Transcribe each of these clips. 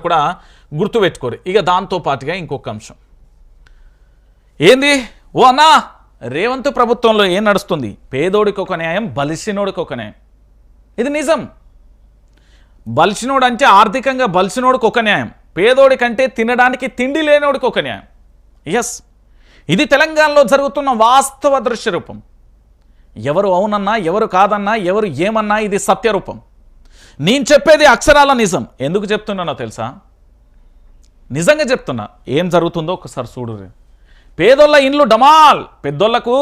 కూడా గుర్తుపెట్టుకోరు. ఇక దాంతో పాటుగా ఇంకొక అంశం ఏంది, ఓ అన్నా రేవంత్ ప్రభుత్వంలో ఏం నడుస్తుంది, పేదోడికి ఒక న్యాయం, బలిసినోడికి ఒక న్యాయం. ఇది నిజం. బలిసినోడు అంటే ఆర్థికంగా బలిసినోడికి ఒక న్యాయం, పేదోడి కంటే తినడానికి తిండి లేనోడికి ఒక న్యాయం. ఎస్, ఇది తెలంగాణలో జరుగుతున్న వాస్తవ దృశ్య రూపం. ఎవరు అవునన్నా ఎవరు కాదన్నా ఎవరు ఏమన్నా ఇది సత్యరూపం. నేను చెప్పేది అక్షరాల నిజం. ఎందుకు చెప్తున్నానో తెలుసా? నిజంగా చెప్తున్నా. ఏం జరుగుతుందో ఒకసారి చూడు. పేదోళ్ళ ఇండ్లు డమాల్, పెద్దోళ్లకు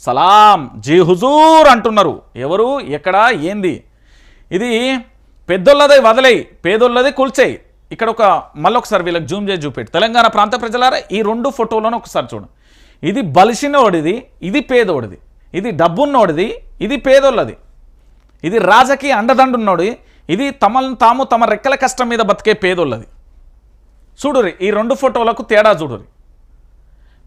సలాం జీ హుజూర్ అంటున్నారు. ఎవరు, ఎక్కడ, ఏంది? ఇది పెద్దోళ్ళది వదిలేయి, పేదోళ్ళది కూల్చేయి. ఇక్కడ మళ్ళొకసారి వీళ్ళకి జూమ్ చేసి చూపెట్టి, తెలంగాణ ప్రాంత ప్రజలారా ఈ రెండు ఫోటోలను ఒకసారి చూడు. ఇది బలిసినోడిది, ఇది పేదోడిది. ఇది డబ్బున్నోడిది, ఇది పేదోళ్ళది. ఇది రాజకీయ అండదండున్నోడి, ఇది తమను తమ రెక్కల కష్టం మీద బతికే పేదోళ్ళది. చూడురి, ఈ రెండు ఫోటోలకు తేడా చూడురి.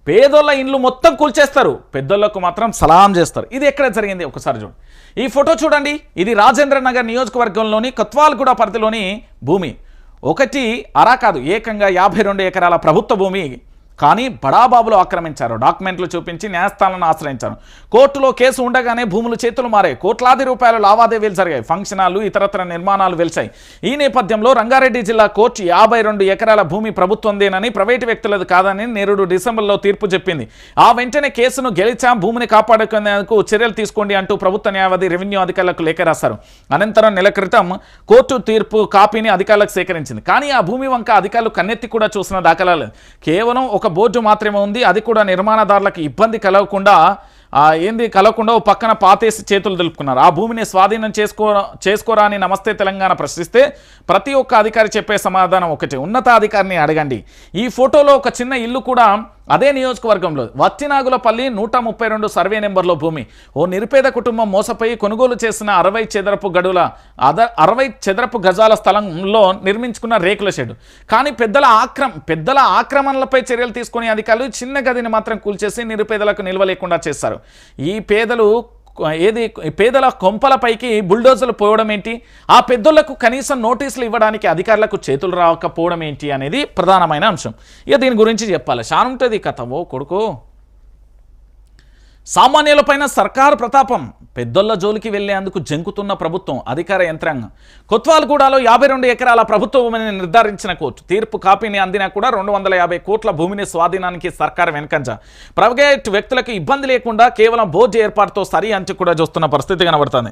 పేదోళ్ళ ఇండ్లు మొత్తం కూల్చేస్తారు, పెద్దోళ్ళకు మాత్రం సలాం చేస్తారు. ఇది ఎక్కడ జరిగింది ఒకసారి చూడు. ఈ ఫోటో చూడండి. ఇది రాజేంద్ర నగర్ నియోజకవర్గంలోని కొత్వాల్గూడ పరిధిలోని భూమి. ఒకటి అరా కాదు, ఏకంగా 52 ఎకరాల ప్రభుత్వ భూమి. కానీ బడాబాబులు ఆక్రమించారు. డాక్యుమెంట్లు చూపించి న్యాయస్థానాలను ఆశ్రయించారు. కోర్టులో కేసు ఉండగానే భూములు చేతులు మారాయి. కోట్లాది రూపాయల లావాదేవీలు జరిగాయి. ఫంక్షన్ హాళ్లు, ఇతరత్ర నిర్మాణాలు వెలిచాయి. ఈ నేపథ్యంలో రంగారెడ్డి జిల్లా కోర్టు 52 ఎకరాల భూమి ప్రభుత్వందేనని, ప్రైవేటు వ్యక్తులది కాదని నేరుడు డిసెంబర్లో తీర్పు చెప్పింది. ఆ వెంటనే కేసును గెలిచాం, భూమిని కాపాడుకునేందుకు చర్యలు తీసుకోండి అంటూ ప్రభుత్వ న్యాయవాది రెవెన్యూ అధికారులకు లేఖ రాశారు. అనంతరం నెల క్రితం కోర్టు తీర్పు కాపీని అధికారులకు సేకరించింది. కానీ ఆ భూమి వంక అధికారులు కన్నెత్తి కూడా చూసిన దాఖలాలు. కేవలం ఒక బోర్డు మాత్రమే ఉంది. అది కూడా నిర్మాణదారులకు ఇబ్బంది కలగకుండా ఓ పక్కన పాతేసి చేతులు దులుపుకున్నారు. ఆ భూమిని స్వాధీనం చేసుకోరా అని నమస్తే తెలంగాణ ప్రశ్నిస్తే ప్రతి ఒక్క అధికారి చెప్పే సమాధానం ఒకటే, ఉన్నతాధికారిని అడగండి. ఈ ఫోటోలో ఒక చిన్న ఇల్లు కూడా అదే నియోజకవర్గంలో వత్తినాగులపల్లి 132 సర్వే నెంబర్లో భూమి. ఓ నిరుపేద కుటుంబం మోసపోయి కొనుగోలు చేసిన 60 చదరపు గజాల స్థలంలో నిర్మించుకున్న రేకుల షెడ్. కానీ పెద్దల ఆక్రమణలపై చర్యలు తీసుకునే అధికారులు చిన్న గదిని మాత్రం కూల్చేసి నిరుపేదలకు నిల్వ లేకుండా చేస్తారు. ఈ పేదల కొంపలపైకి బుల్డోజర్లు పోవడం ఏంటి, ఆ పెద్దోళ్లకు కనీసం నోటీసులు ఇవ్వడానికి అధికారులకు చేతులు రాకపోవడం ఏంటి అనేది ప్రధానమైన అంశం. ఇక దీని గురించి చెప్పాలి, శానుంటుంది కథ. ఓ కొడుకు, సామాన్యులపైన సర్కారు ప్రతాపం, పెద్దోళ్ల జోలికి వెళ్లేందుకు జంకుతున్న ప్రభుత్వం, అధికార యంత్రాంగం. కొత్వాల్గూడలో 52 ఎకరాల ప్రభుత్వ భూమిని నిర్ధారించిన కోర్టు తీర్పు కాపీని అందినా కూడా 250 కోట్ల భూమిని స్వాధీనానికి సర్కారు వెనకంజ. ప్రైవేట్ వ్యక్తులకు ఇబ్బంది లేకుండా కేవలం బోర్డు ఏర్పాటుతో సరి అంచు కూడా చూస్తున్న పరిస్థితి కనబడుతుంది.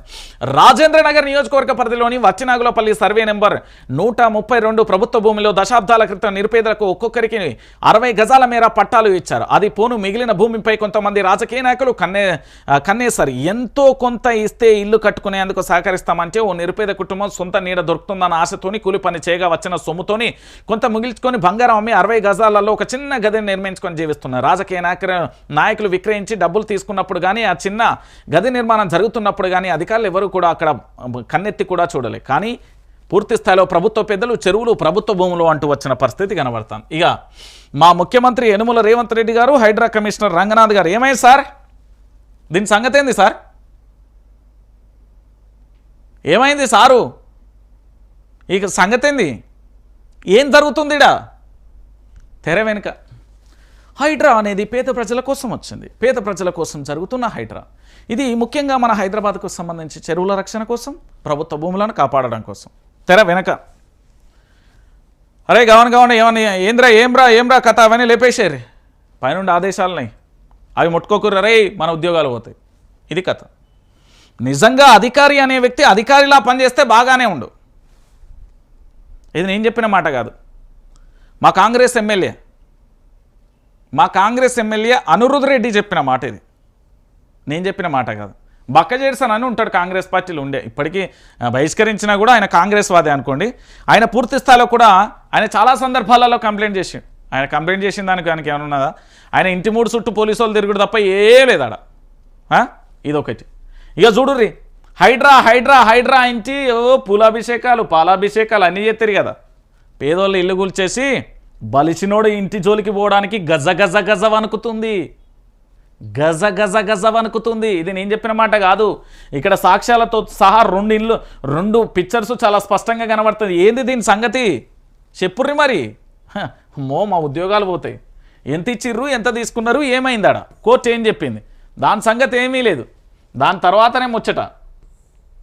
రాజేంద్ర నగర్ నియోజకవర్గ పరిధిలోని వత్తినాగులపల్లి సర్వే నెంబర్ 132 ప్రభుత్వ భూమిలో దశాబ్దాల క్రితం నిరుపేదలకు ఒక్కొక్కరికి 60 గజాల మేర పట్టాలు ఇచ్చారు. అది పోను మిగిలిన భూమిపై కొంతమంది రాజకీయ నాయకులు కన్నేసారు. ఎంతో కొంత ఇస్తే ఇల్లు కట్టుకునేందుకు సహకరిస్తామంటే ఓ నిరుపేద కుటుంబం సొంత నీడ దొరుకుతుందన్న ఆశతోని కూలి పని చేయగా వచ్చిన సొమ్ముతోని కొంత మిగిల్చుకొని బంగారం అమ్మి 60 గజాలలో ఒక చిన్న గదిని నిర్మించుకొని జీవిస్తున్నారు. రాజకీయ నాయకులు విక్రయించి డబ్బులు తీసుకున్నప్పుడు కానీ, ఆ చిన్న గది నిర్మాణం జరుగుతున్నప్పుడు కానీ అధికారులు ఎవరు కూడా అక్కడ కన్నెత్తి కూడా చూడలే. కానీ పూర్తి స్థాయిలో ప్రభుత్వ పెద్దలు చెరువులు ప్రభుత్వ భూములు అంటూ వచ్చిన పరిస్థితి కనబడుతుంది. ఇక మా ముఖ్యమంత్రి యనుమల రేవంత్ రెడ్డి గారు, హైడ్రా కమిషనర్ రంగనాథ్ గారు ఏమైంది సార్, దీని సంగతి ఏంది సార్, ఏమైంది సారు, ఇక సంగతి ఏంది, ఏం జరుగుతుంది ఇడా తెర వెనుక? హైడ్రా అనేది పేద ప్రజల కోసం వచ్చింది, పేద ప్రజల కోసం జరుగుతున్న హైడ్రా. ఇది ముఖ్యంగా మన హైదరాబాద్కు సంబంధించి చెరువుల రక్షణ కోసం, ప్రభుత్వ భూములను కాపాడడం కోసం. తెర వెనక అరే గవన్ ఏమని ఏంబ్రా కథ అవన్నీ లేపేసారు, పైనుండి ఆదేశాలని అవి ముట్టుకోకుర్రు, రే మన ఉద్యోగాలు పోతాయి. ఇది కథ. నిజంగా అధికారి అనే వ్యక్తి అధికారిలా పనిచేస్తే బాగానే ఉండు. ఇది నేను చెప్పిన మాట కాదు, మా కాంగ్రెస్ ఎమ్మెల్యే అనిరుద్ రెడ్డి చెప్పిన మాట. ఇది నేను చెప్పిన మాట కాదు. బక్కజేడ్సన్ అని ఉంటాడు కాంగ్రెస్ పార్టీలో ఉండే, ఇప్పటికీ బహిష్కరించినా కూడా ఆయన కాంగ్రెస్ వాదే అనుకోండి. ఆయన పూర్తి స్థాయిలో కూడా ఆయన చాలా సందర్భాలలో కంప్లైంట్ చేసి, ఆయన కంప్లైంట్ చేసిన దానికి ఆయనకి ఏమైనా ఉన్నదా? ఆయన ఇంటి మూడు చుట్టూ పోలీసు వాళ్ళు తిరుగుడు తప్ప ఏ లేదాడ. ఇదొకటి. ఇక చూడుర్రి, హైడ్రా ఇంటి పాలాభిషేకాలు అన్నీ చేస్తారు కదా. పేదోళ్ళు ఇల్లు కూల్చేసి బలిసినోడు ఇంటి జోలికి పోవడానికి గజ వణుకుతుంది. ఇది నేను చెప్పిన మాట కాదు. ఇక్కడ సాక్ష్యాలతో సహా 2 పిక్చర్స్ చాలా స్పష్టంగా కనబడుతుంది. ఏంది దీని సంగతి? చెప్పుర్రి మరి. మా ఉద్యోగాలు పోతాయి. ఎంత ఇచ్చిర్రు, ఎంత తీసుకున్నారు, ఏమైందాడ, కోర్టు ఏం చెప్పింది, దాని సంగతి ఏమీ లేదు. దాని తర్వాతనే ముచ్చట.